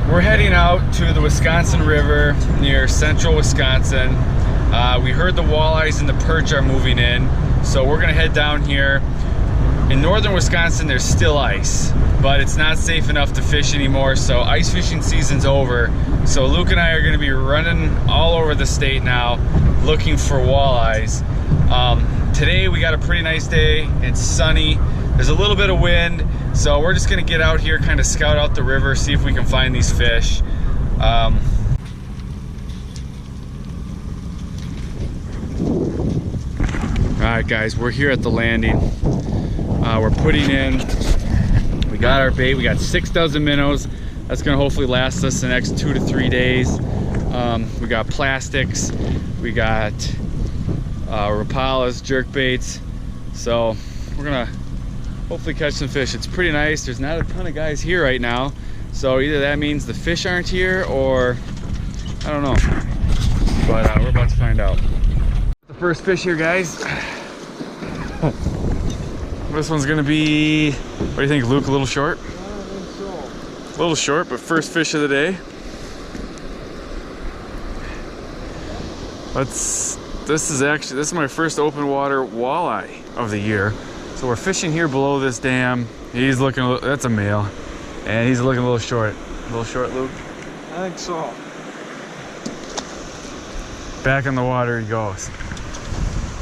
We're heading out to the Wisconsin River near central Wisconsin. We heard the walleyes and the perch are moving in, so we're gonna head down here. In northern Wisconsin, there's still ice, but it's not safe enough to fish anymore, so ice fishing season's over. So Luke and I are gonna be running all over the state now, looking for walleyes. Today we got a pretty nice day. It's sunny. There's a little bit of wind, so we're just gonna get out here, kind of scout out the river, see if we can find these fish. All right, guys, we're here at the landing. We're putting in, we got our bait. We got 6 dozen minnows. That's gonna hopefully last us the next 2 to 3 days. We got plastics, we got Rapalas, jerk baits. So we're gonna hopefully catch some fish. It's pretty nice. There's not a ton of guys here right now, so either that means the fish aren't here, or I don't know, but we're about to find out. The first fish here, guys. This one's gonna be, what do you think, Luke? A little short? I think so. A little short, but first fish of the day. This is my first open water walleye of the year. So we're fishing here below this dam. He's looking, that's a male, and he's looking a little short. A little short, Luke? I think so. Back in the water he goes.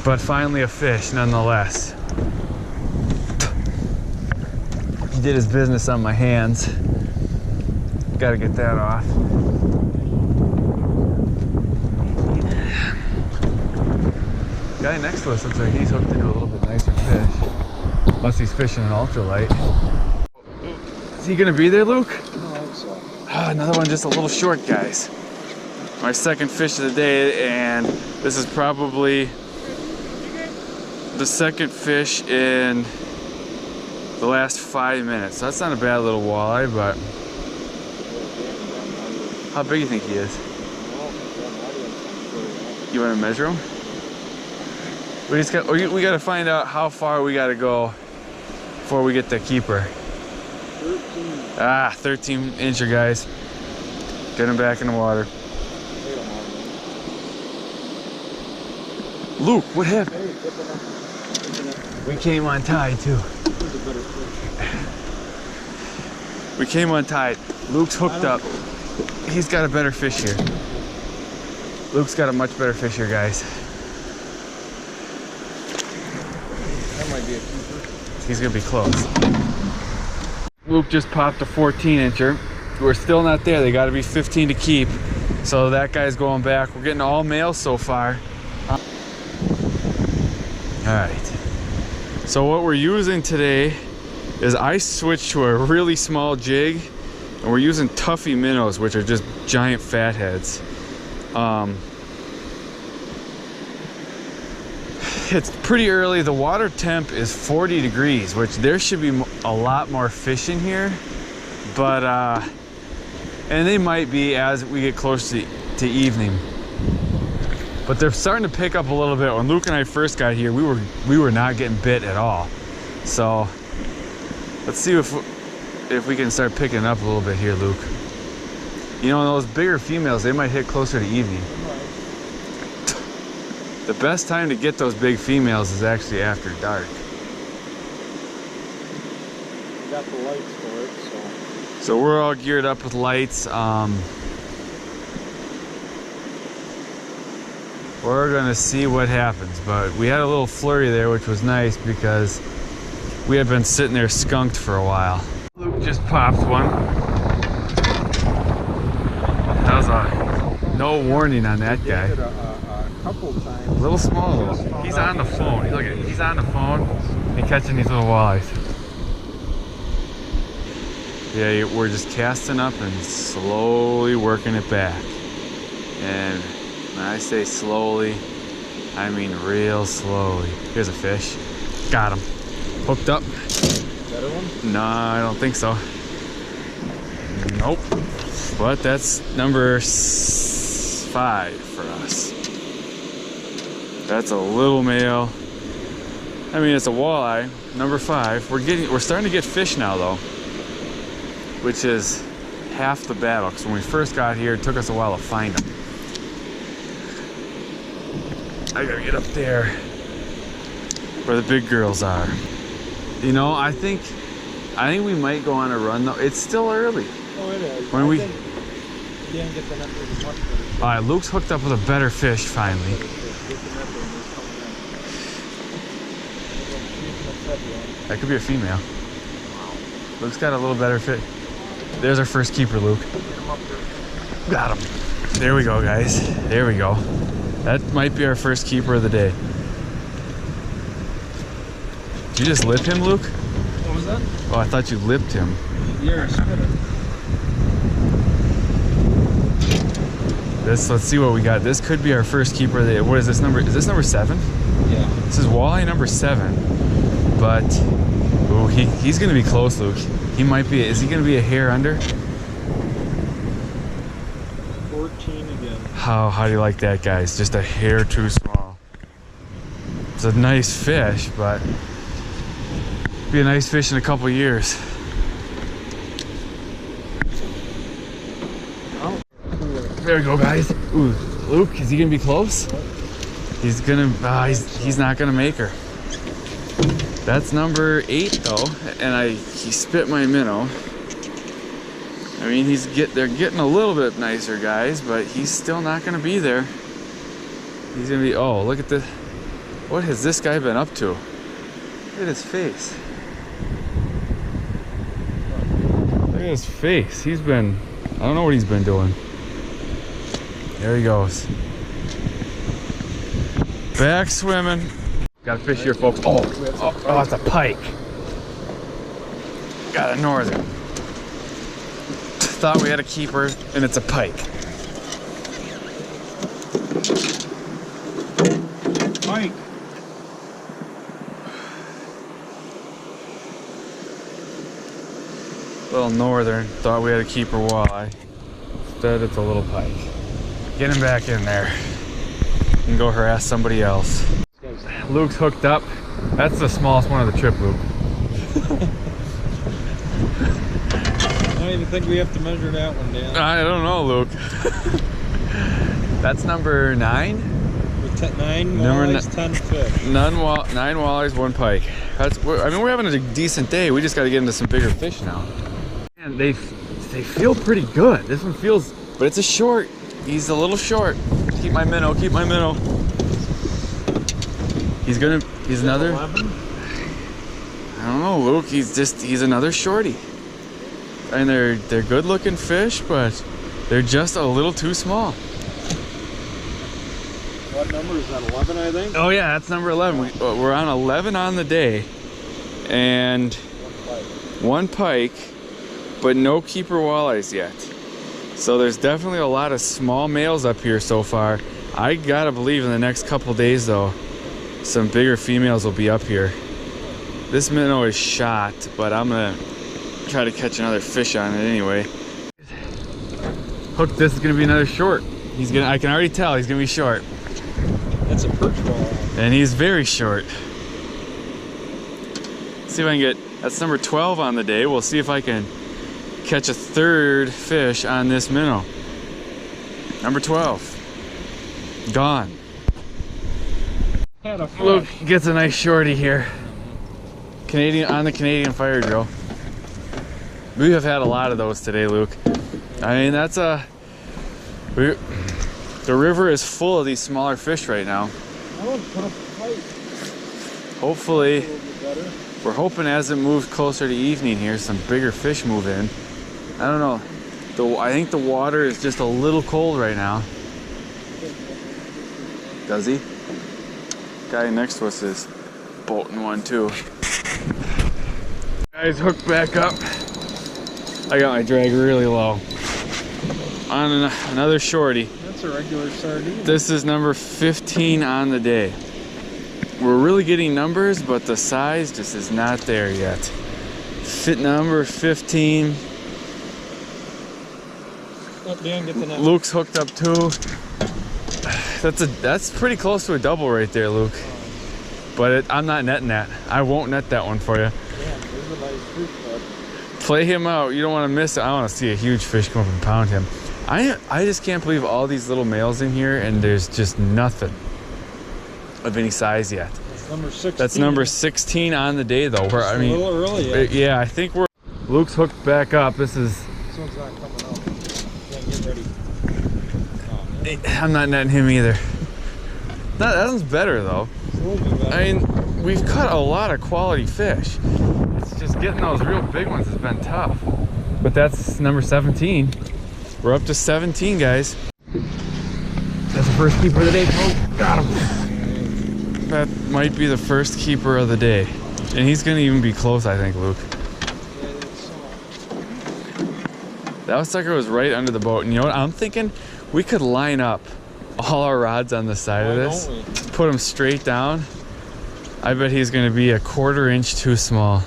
But finally a fish nonetheless. He did his business on my hands. Gotta get that off. Guy next to us looks like he's hooked into a little bit nicer fish. Unless he's fishing an ultralight. Is he gonna be there, Luke? I think so. Another one just a little short, guys. My second fish of the day, and this is probably the second fish in the last 5 minutes. So that's not a bad little walleye, but how big do you think he is? You want to measure him? We got to find out how far we got to go before we get the keeper. 13. 13 incher, guys. Get him back in the water. Luke, what happened? We came untied too. We came untied. Luke's hooked up. He's got a better fish here. Luke's got a much better fish here, guys. That might be a keeper. He's gonna be close. Luke just popped a 14 incher. We're still not there. They gotta be 15 to keep. So that guy's going back. We're getting all males so far. All right. So what we're using today is I switched to a really small jig, and we're using Tuffy minnows, which are just giant fatheads. It's pretty early. The water temp is 40 degrees, which there should be a lot more fish in here, but and they might be as we get close to evening. But they're starting to pick up a little bit. When Luke and I first got here, we were not getting bit at all. So let's see if we can start picking up a little bit here, Luke. You know, those bigger females, they might hit closer to evening. The best time to get those big females is actually after dark. We got the lights for it, so we're all geared up with lights. We're gonna see what happens, but we had a little flurry there, which was nice because we had been sitting there skunked for a while. Luke just popped one. That was a no warning on that guy. a couple times. A little small. He's on the phone. Look at, he's on the phone and catching these little walleyes. Yeah, we're just casting up and slowly working it back. And when I say slowly, I mean real slowly. Here's a fish. Got him. Hooked up. Better one? No, I don't think so. Nope. But that's number 5 for us. That's a little male. I mean, it's a walleye. Number 5. We're starting to get fish now, though, which is half the battle, because when we first got here, it took us a while to find them. I gotta get up there where the big girls are. You know, I think we might go on a run though. It's still early. Oh, it is. When we didn't get the number as much. all right, Luke's hooked up with a better fish finally. That could be a female. Luke's got a little better fit. There's our first keeper, Luke. Got him. There we go, guys. There we go. That might be our first keeper of the day. Did you just lip him, Luke? What was that? Oh, I thought you lipped him. Yeah, Let's see what we got. This could be our first keeper of the day. What is this number? Is this number 7? Yeah. This is walleye number 7. But ooh, he's gonna be close, Luke. He might be. Is he gonna be a hair under? 14 again. How do you like that, guys? Just a hair too small. It's a nice fish, but be a nice fish in a couple years. Oh. There we go, guys. Ooh, Luke, is he gonna be close? He's gonna. He's not gonna make her. That's number 8 though, and he spit my minnow. I mean, they're getting a little bit nicer, guys, but he's still not gonna be there. He's gonna be. Oh, look at this. What has this guy been up to? Look at his face. Look at his face. He's been. I don't know what he's been doing. There he goes. Back swimming. Got a fish here, folks. Oh, it's a pike. Got a northern. Thought we had a keeper, and it's a pike. Mike. Little northern. Thought we had a keeper walleye. Instead, it's a little pike. Get him back in there. You can go harass somebody else. Luke's hooked up. That's the smallest one of the trip, Luke. I don't even think we have to measure that one, Dan. I don't know, Luke. That's number 9? With 9 Number walleyes, 10 fish. 9 walleyes, 1 pike. We're having a decent day. We just got to get into some bigger fish now. And they feel pretty good. This one feels, but it's a short. He's a little short. Keep my minnow. Keep my minnow. He's another. 11? I don't know, Luke. He's another shorty. And they're good looking fish, but they're just a little too small. What number is that? 11, I think? Oh yeah, that's number 11. We're on 11 on the day, and 1 pike, but no keeper walleyes yet. So there's definitely a lot of small males up here so far. I gotta believe in the next couple days though, some bigger females will be up here. This minnow is shot, but I'm gonna try to catch another fish on it anyway. Hook, this is gonna be another short. I can already tell he's gonna be short. That's a perch walleye. And he's very short. See if I can get, that's number 12 on the day. We'll see if I can catch a 3rd fish on this minnow. Number 12. Gone. Had a fish. Luke gets a nice shorty here. On the Canadian fire drill. We have had a lot of those today, Luke. I mean, the river is full of these smaller fish right now. Hopefully, we're hoping as it moves closer to evening here, some bigger fish move in. I don't know. I think the water is just a little cold right now. Does he? Guy next to us is bolting one too. Guys, hooked back up. I got my drag really low. On another shorty. That's a regular sardine. This is number 15 on the day. We're really getting numbers, but the size just is not there yet. Fit number 15. Oh, Dan, get the net. Luke's hooked up too. That's pretty close to a double right there, Luke. But I'm not netting that. I won't net that one for you. Yeah, there's a nice fruit bud. Play him out. You don't want to miss it. I want to see a huge fish come up and pound him. I just can't believe all these little males in here and there's just nothing of any size yet. That's number 16. That's number 16 on the day though. Where, I mean, a little early yet. Yeah, I think we're... Luke's hooked back up. This is... This one's not coming up. Can't get ready. Oh, I'm not netting him either. That one's better though. it's a little bit better. I mean, we've caught a lot of quality fish. It's just getting those real big ones has been tough. But that's number 17. We're up to 17, guys. That's the first keeper of the day. Oh, got him. That might be the first keeper of the day. And he's gonna even be close, I think, Luke. That sucker was right under the boat. And you know what? I'm thinking we could line up all our rods on the side of this. Put them straight down. I bet he's gonna be a 1/4 inch too small.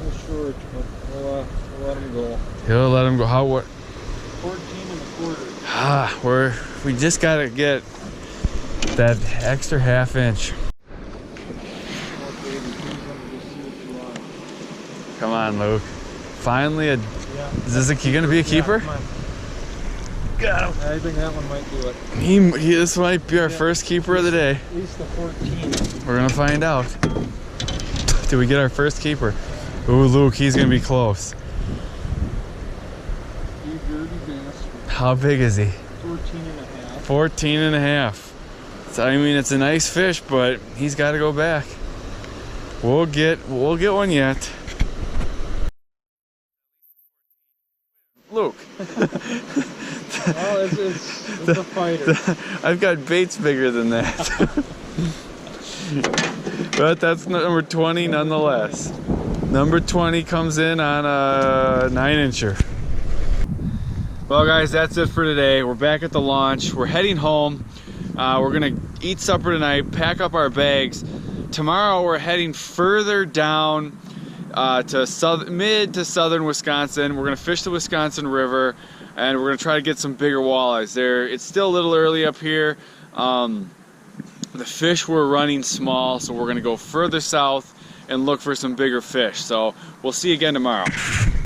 A little short, but we'll let him go. He'll let him go. How what? 14 1/4. We just gotta get that extra 1/2 inch. Okay, please let me just see what you want. Come on, Luke. Finally, Yeah. is this gonna be a keeper? Yeah, come on. Got him. I think that one might do it. This might be our first keeper of the day. At least the 14. We're gonna find out. Did we get our first keeper? Ooh, Luke, he's gonna be close. You dirty bastard. How big is he? 14 and a half. 14 and a half. So, I mean, it's a nice fish, but he's got to go back. We'll get one yet. Luke. Well, it's a fighter. I've got baits bigger than that. But that's number 20 nonetheless. Number 20 comes in on a 9-incher. Well, guys, that's it for today. We're back at the launch. We're heading home. We're gonna eat supper tonight, pack up our bags. Tomorrow we're heading further down to mid to southern Wisconsin. We're gonna fish the Wisconsin River, and we're gonna try to get some bigger walleyes there. It's still a little early up here. The fish were running small, so we're gonna go further south and look for some bigger fish. So we'll see you again tomorrow.